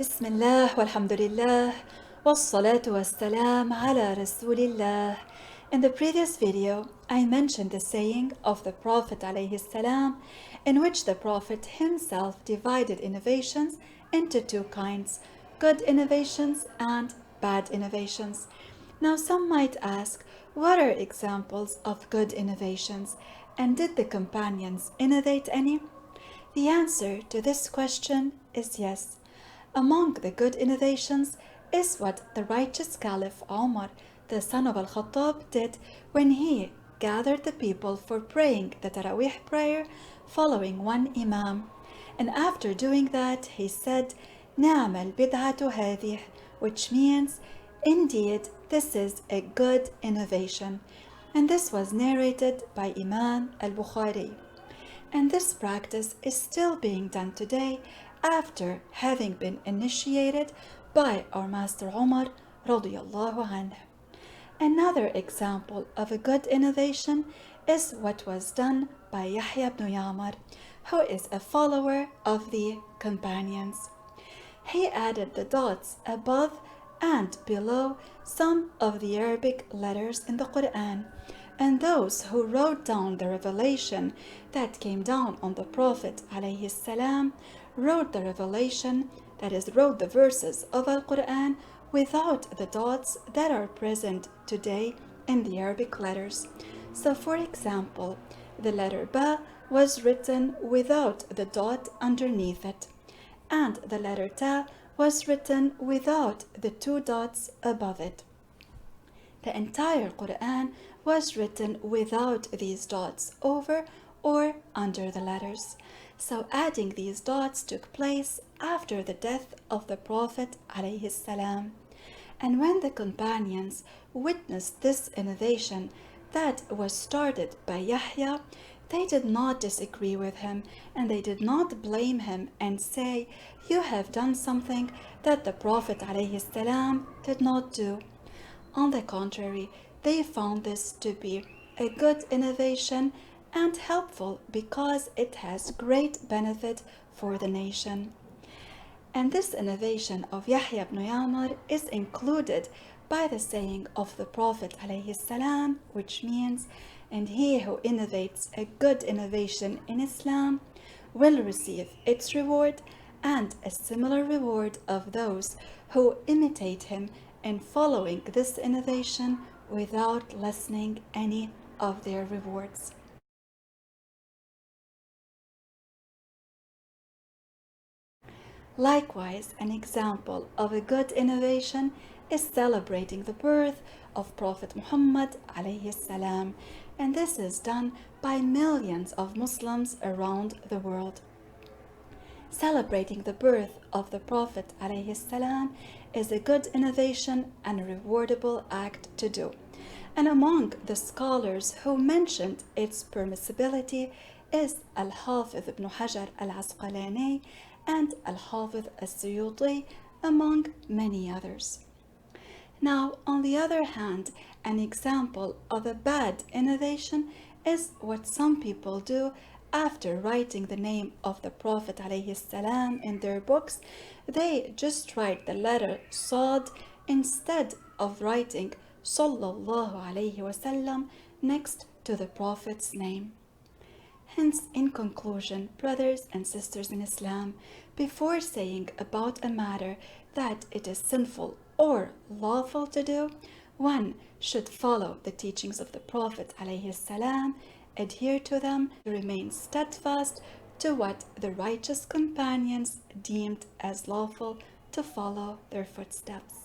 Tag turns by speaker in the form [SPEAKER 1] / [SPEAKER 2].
[SPEAKER 1] بسم الله والحمد لله والصلاة والسلام على رسول الله. In the previous video, I mentioned the saying of the Prophet عليه السلام, in which the Prophet himself divided innovations into two kinds, good innovations and bad innovations. Now some might ask, what are examples of good innovations, and did the companions innovate any? The answer to this question is yes. Among the good innovations is what the righteous Caliph Omar, the son of Al-Khattab, did when he gathered the people for praying the Taraweeh prayer following one Imam. And after doing that, he said, نعم البدعة هذه, which means, indeed, this is a good innovation. And this was narrated by Imam al-Bukhari. And this practice is still being done today after having been initiated by our Master Umar radiyallahu anhu. Another example of a good innovation is what was done by Yahya ibn Yamar, who is a follower of the companions. He added the dots above and below some of the Arabic letters in the Quran, and those who wrote down the revelation that came down on the Prophet عليه السلام wrote the revelation, that is, wrote the verses of Al-Quran without the dots that are present today in the Arabic letters. So for example, the letter Ba was written without the dot underneath it, and the letter Ta was written without the two dots above it. The entire Quran was written without these dots over or under the letters. So adding these dots took place after the death of the Prophet عليه السلام. And when the companions witnessed this innovation that was started by Yahya, they did not disagree with him, and they did not blame him and say, you have done something that the Prophet عليه السلام did not do. On the contrary, they found this to be a good innovation and helpful because it has great benefit for the nation. And this innovation of Yahya ibn Yamar is included by the saying of the Prophet ﷺ, which means, and he who innovates a good innovation in Islam will receive its reward and a similar reward of those who imitate him in following this innovation without lessening any of their rewards. Likewise, an example of a good innovation is celebrating the birth of Prophet Muhammad عليه السلام, and this is done by millions of Muslims around the world. Celebrating the birth of the Prophet عليه السلام is a good innovation and a rewardable act to do. And among the scholars who mentioned its permissibility is Al-Hafiz ibn Hajar al-Asqalani and Al-Hafiz al-Suyuti, among many others. Now, on the other hand, an example of a bad innovation is what some people do after writing the name of the Prophet ﷺ in their books. They just write the letter Sad instead of writing Sallallahu Alaihi Wasallam next to the Prophet's name. Hence, in conclusion, brothers and sisters in Islam, before saying about a matter that it is sinful or lawful to do, one should follow the teachings of the Prophet ﷺ, adhere to them, remain steadfast to what the righteous companions deemed as lawful, to follow their footsteps.